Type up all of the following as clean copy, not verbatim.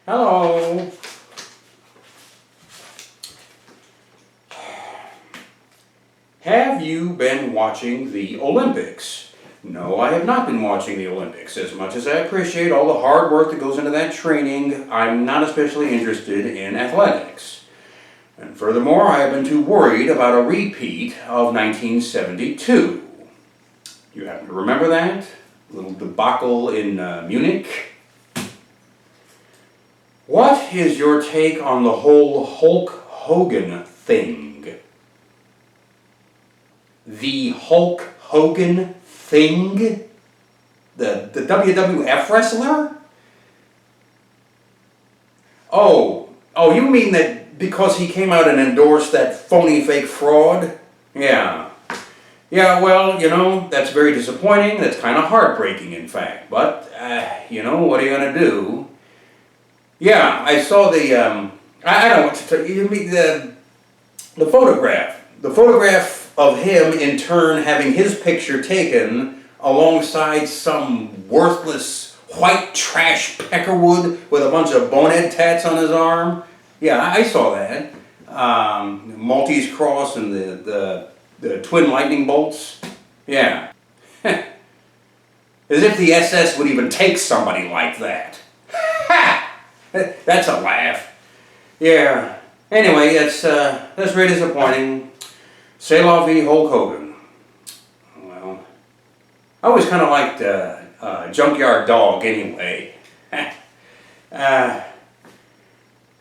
Hello. Have you been watching the Olympics? No, I have not been watching the Olympics. As much as I appreciate all the hard work that goes into that training, I'm not especially interested in athletics. And furthermore, I have been too worried about a repeat of 1972. You happen to remember that? A little debacle in Munich? What is your take on the whole Hulk Hogan thing? The Hulk Hogan thing? The WWF wrestler? Oh, you mean that because he came out and endorsed that phony fake fraud? Yeah. Yeah, well, you know, that's very disappointing. That's kind of heartbreaking, in fact. But, you know, what are you going to do? Yeah, I saw the, I don't know what to tell you, the photograph. The photograph of him, in turn, having his picture taken alongside some worthless white trash peckerwood with a bunch of bonehead tats on his arm. Yeah, I saw that. Maltese cross and the twin lightning bolts. Yeah. As if the SS would even take somebody like that. Ha! That's a laugh. Yeah. Anyway, that's very disappointing. C'est la vie, Hulk Hogan. Well, I always kind of liked Junkyard Dog anyway.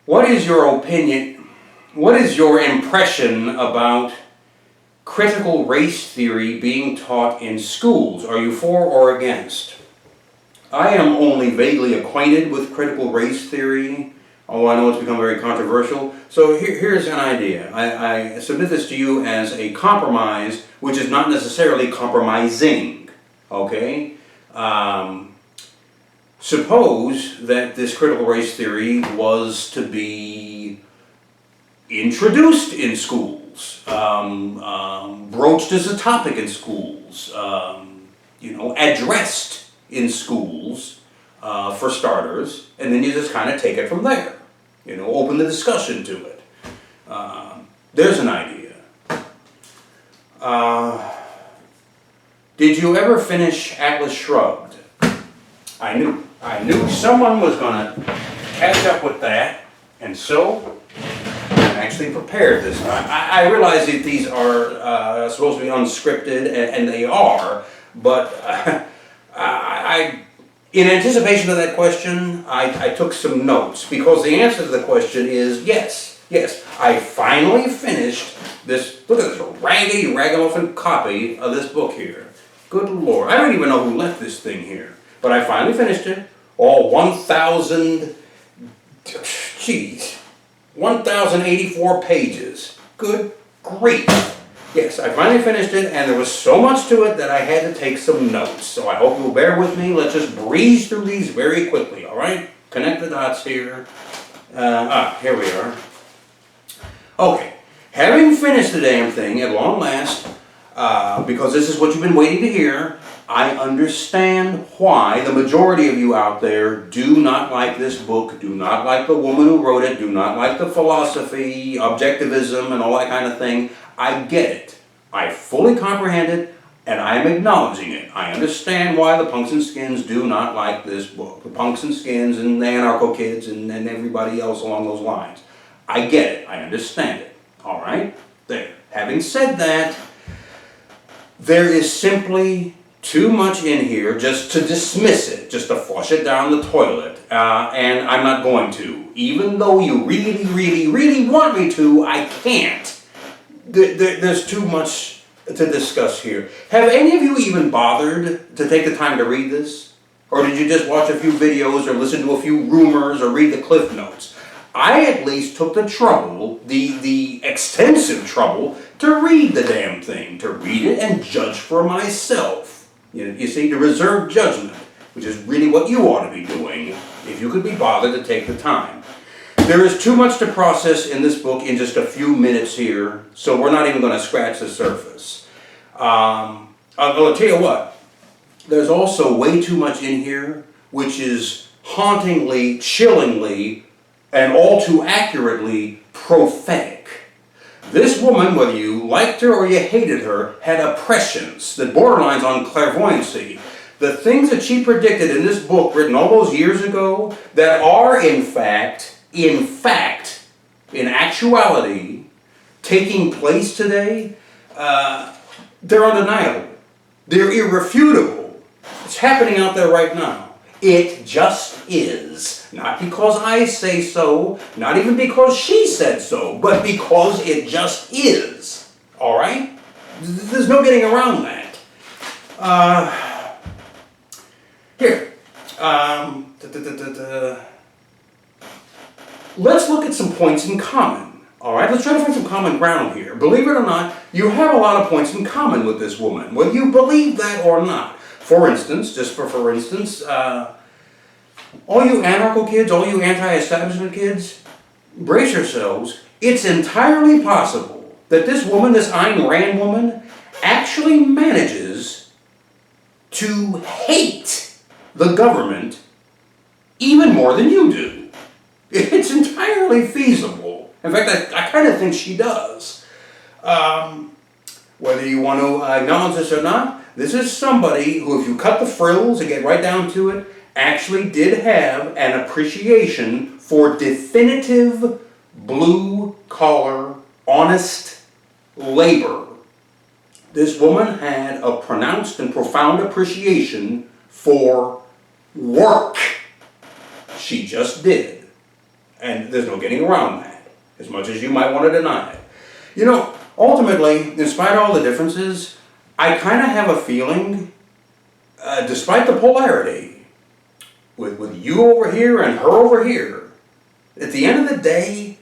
What is your opinion? What is your impression about critical race theory being taught in schools? Are you for or against? I am only vaguely acquainted with critical race theory, although I know it's become very controversial. So here's an idea. I submit this to you as a compromise, which is not necessarily compromising, okay? Suppose that this critical race theory was to be introduced in schools, broached as a topic in schools, you know, addressed in schools, for starters, and then you just kind of take it from there. You know, open the discussion to it. There's an idea. Did you ever finish Atlas Shrugged? I knew someone was going to catch up with that, and so I'm actually prepared this time. I realize that these are supposed to be unscripted, and they are, but in anticipation of that question, I took some notes, because the answer to the question is yes. I finally finished this. Look at this raggedy ragamuffin copy of this book here. Good Lord, I don't even know who left this thing here, but I finally finished it. All 1,084 pages. Good grief. Yes, I finally finished it, and there was so much to it that I had to take some notes. So I hope you'll bear with me. Let's just breeze through these very quickly, all right? Connect the dots here. Here we are. Okay, having finished the damn thing at long last, because this is what you've been waiting to hear, I understand why the majority of you out there do not like this book, do not like the woman who wrote it, do not like the philosophy, objectivism, and all that kind of thing. I get it. I fully comprehend it, and I am acknowledging it. I understand why the punks and skins do not like this book. The punks and skins and the anarcho-kids and everybody else along those lines. I get it. I understand it. All right? There. Having said that, there is simply too much in here just to dismiss it, just to flush it down the toilet, and I'm not going to. Even though you really, really, really want me to, I can't. There's too much to discuss here. Have any of you even bothered to take the time to read this? Or did you just watch a few videos or listen to a few rumors or read the Cliff Notes? I at least took the trouble, the extensive trouble, to read the damn thing, to read it and judge for myself. You see, to reserve judgment, which is really what you ought to be doing if you could be bothered to take the time. There is too much to process in this book in just a few minutes here, so we're not even going to scratch the surface. I'll tell you what, there's also way too much in here which is hauntingly, chillingly, and all too accurately prophetic. This woman, whether you liked her or you hated her, had a prescience that borderlines on clairvoyancy. The things that she predicted in this book written all those years ago that are in actuality, taking place today, they're undeniable. They're irrefutable. It's happening out there right now. It just is. Not because I say so, not even because she said so, but because it just is. All right? There's no getting around that. Here. Let's look at some points in common. All right? Let's try to find some common ground here. Believe it or not, you have a lot of points in common with this woman, whether you believe that or not. For instance, for instance, all you anarcho kids, all you anti-establishment kids, brace yourselves. It's entirely possible that this woman, this Ayn Rand woman, actually manages to hate the government even more than you do. It's entirely feasible. In fact, I kind of think she does. Whether you want to acknowledge this or not, this is somebody who, if you cut the frills and get right down to it, actually did have an appreciation for definitive blue-collar, honest labor. This woman had a pronounced and profound appreciation for work. She just did. And there's no getting around that, as much as you might want to deny it. You know, ultimately, despite all the differences, I kind of have a feeling, despite the polarity, with you over here and her over here, at the end of the day,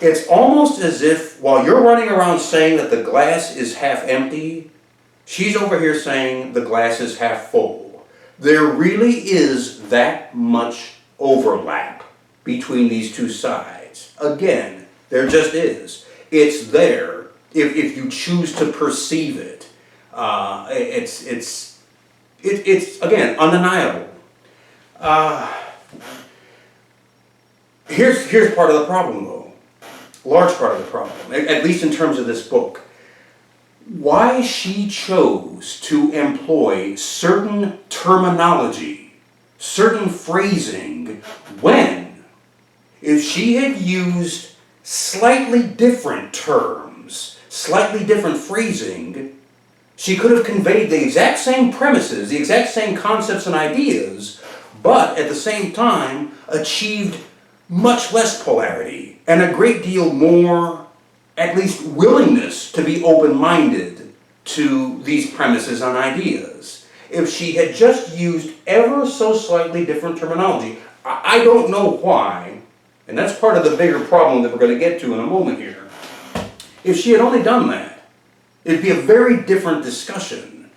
it's almost as if while you're running around saying that the glass is half empty, she's over here saying the glass is half full. There really is that much overlap between these two sides. Again, there just is. It's there if you choose to perceive it. It's again undeniable. Here's part of the problem, though. Large part of the problem, at least in terms of this book. Why she chose to employ certain terminology, certain phrasing, when, if she had used slightly different terms, slightly different phrasing, she could have conveyed the exact same premises, the exact same concepts and ideas, but at the same time achieved much less polarity and a great deal more, at least, willingness to be open-minded to these premises and ideas. If she had just used ever so slightly different terminology, I don't know why, and that's part of the bigger problem that we're going to get to in a moment here. If she had only done that, it'd be a very different discussion.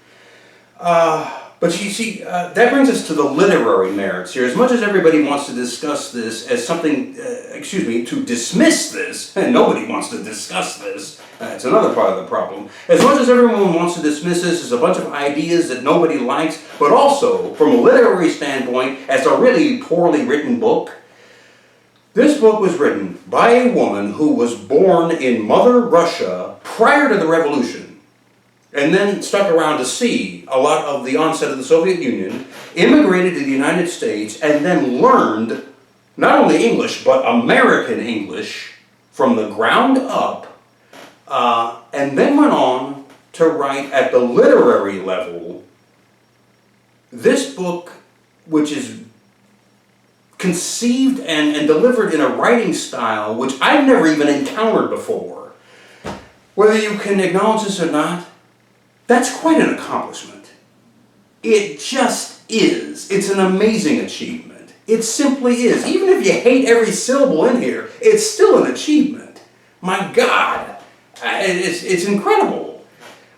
But you see, that brings us to the literary merits here. As much as everybody wants to discuss this as something, to dismiss this, and nobody wants to discuss this, it's another part of the problem. As much as everyone wants to dismiss this as a bunch of ideas that nobody likes, but also, from a literary standpoint, as a really poorly written book, this book was written by a woman who was born in Mother Russia prior to the revolution, and then stuck around to see a lot of the onset of the Soviet Union, immigrated to the United States, and then learned not only English, but American English from the ground up, and then went on to write at the literary level this book, which is conceived and delivered in a writing style which I've never even encountered before. Whether you can acknowledge this or not, that's quite an accomplishment. It just is. It's an amazing achievement. It simply is. Even if you hate every syllable in here, it's still an achievement. My God, it's incredible.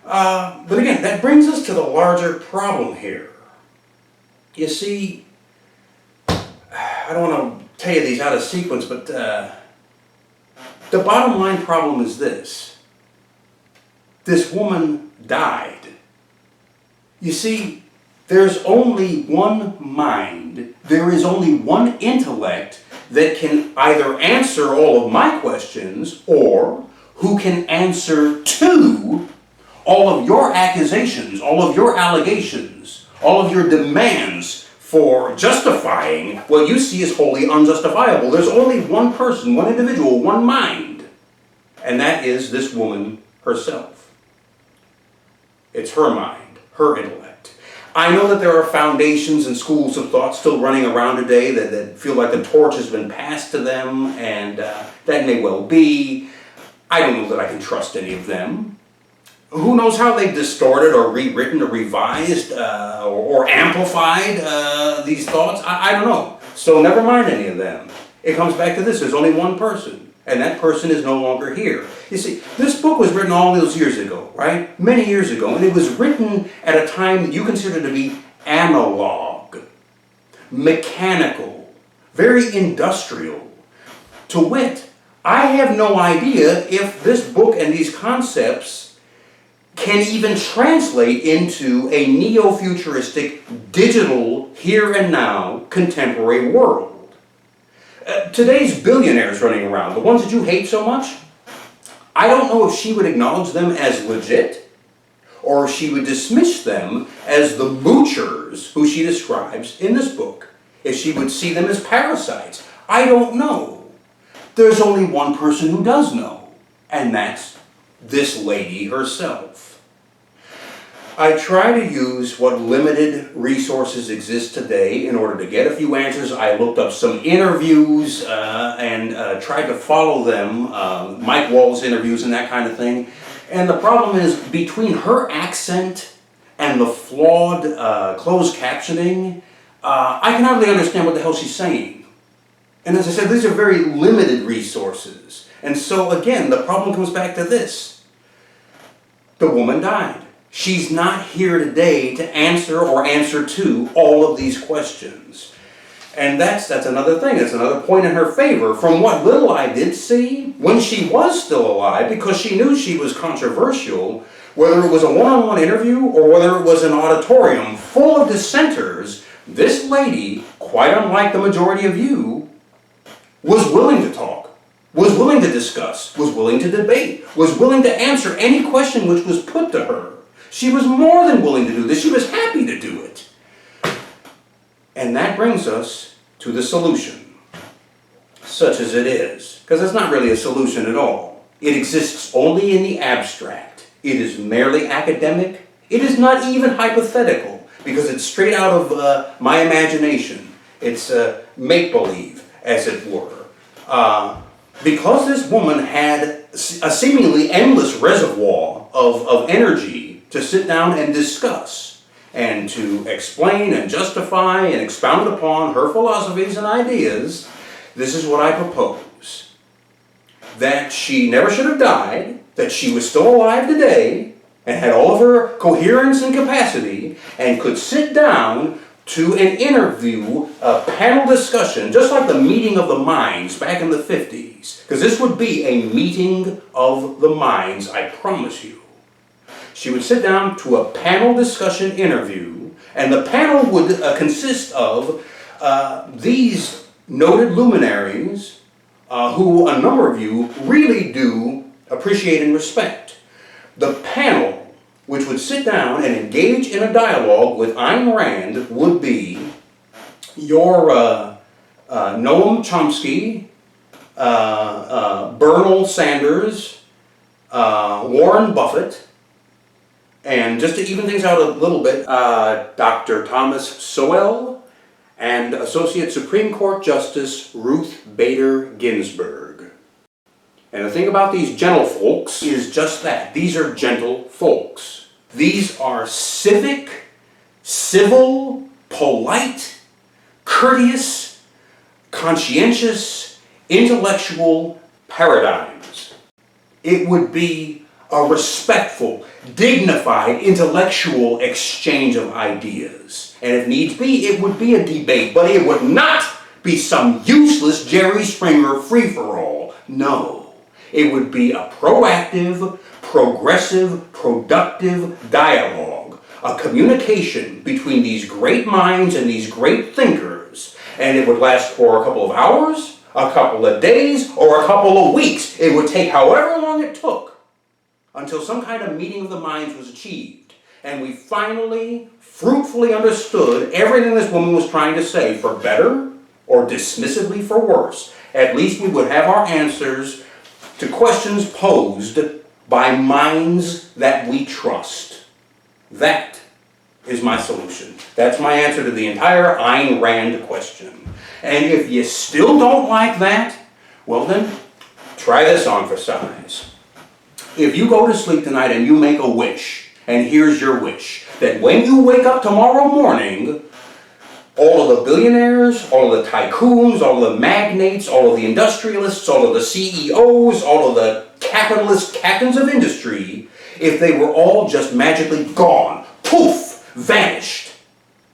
But again, that brings us to the larger problem here. You see, I don't want to tell you these out of sequence, but the bottom line problem is this. This woman died. You see, There's only one mind, there is only one intellect that can either answer all of my questions or who can answer to all of your accusations, all of your allegations, all of your demands for justifying what you see as wholly unjustifiable. There's only one person, one individual, one mind, and that is this woman herself. It's her mind, her intellect. I know that there are foundations and schools of thought still running around today that feel like the torch has been passed to them, and that may well be. I don't know that I can trust any of them. Who knows how they've distorted or rewritten or revised or amplified these thoughts? I don't know. So never mind any of them. It comes back to this. There's only one person. And that person is no longer here. You see, this book was written all those years ago, right? Many years ago. And it was written at a time that you consider to be analog, mechanical, very industrial. To wit, I have no idea if this book and these concepts can even translate into a neo-futuristic, digital, here and now, contemporary world. Today's billionaires running around, the ones that you hate so much, I don't know if she would acknowledge them as legit, or if she would dismiss them as the moochers who she describes in this book. If she would see them as parasites. I don't know. There's only one person who does know, and that's this lady herself. I try to use what limited resources exist today in order to get a few answers. I looked up some interviews and tried to follow them, Mike Wall's interviews and that kind of thing. And the problem is, between her accent and the flawed closed captioning, I can hardly understand what the hell she's saying. And as I said, these are very limited resources. And so again, the problem comes back to this. The woman died. She's not here today to answer or answer to all of these questions. And that's another thing. That's another point in her favor. From what little I did see, when she was still alive, because she knew she was controversial, whether it was a one-on-one interview or whether it was an auditorium full of dissenters, this lady, quite unlike the majority of you, was willing to talk, was willing to discuss, was willing to debate, was willing to answer any question which was put to her. She was more than willing to do this. She was happy to do it. And that brings us to the solution, such as it is. Because it's not really a solution at all. It exists only in the abstract. It is merely academic. It is not even hypothetical, because it's straight out of my imagination. It's make-believe, as it were. Because this woman had a seemingly endless reservoir of energy to sit down and discuss and to explain and justify and expound upon her philosophies and ideas, this is what I propose. That she never should have died, that she was still alive today and had all of her coherence and capacity and could sit down to an interview, a panel discussion, just like the meeting of the minds back in the 50s. Because this would be a meeting of the minds, I promise you. She would sit down to a panel discussion interview, and the panel would consist of these noted luminaries who a number of you really do appreciate and respect. The panel, which would sit down and engage in a dialogue with Ayn Rand, would be your Noam Chomsky, Bernal Sanders, Warren Buffett, and just to even things out a little bit, Dr. Thomas Sowell and Associate Supreme Court Justice Ruth Bader Ginsburg. And the thing about these gentle folks is just that. These are gentle folks. These are civic, civil, polite, courteous, conscientious, intellectual paradigms. It would be a respectful, dignified, intellectual exchange of ideas. And if needs be, it would be a debate, but it would not be some useless Jerry Springer free-for-all. No. It would be a proactive, progressive, productive dialogue a communication between these great minds and these great thinkers, and it would last for a couple of hours, a couple of days, or a couple of weeks. It would take however long it took until some kind of meeting of the minds was achieved, and we finally, fruitfully understood everything this woman was trying to say, for better or dismissively for worse. At least we would have our answers to questions posed by minds that we trust. That is my solution. That's my answer to the entire Ayn Rand question. And if you still don't like that, well then, try this on for size. If you go to sleep tonight and you make a wish, and here's your wish, that when you wake up tomorrow morning, all of the billionaires, all of the tycoons, all of the magnates, all of the industrialists, all of the CEOs, all of the capitalist captains of industry, if they were all just magically gone, poof, vanished,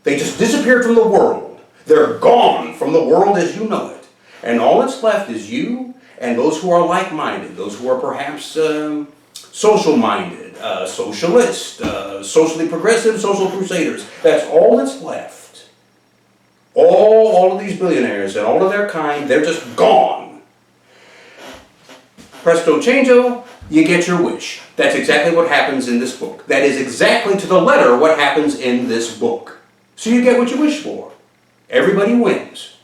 they just disappeared from the world. They're gone from the world as you know it. And all that's left is you and those who are like-minded, those who are perhaps social-minded, socialist, socially progressive, social crusaders. That's all that's left. All of these billionaires and all of their kind, they're just gone. Presto changeo, you get your wish. That's exactly what happens in this book. That is exactly to the letter what happens in this book. So you get what you wish for. Everybody wins.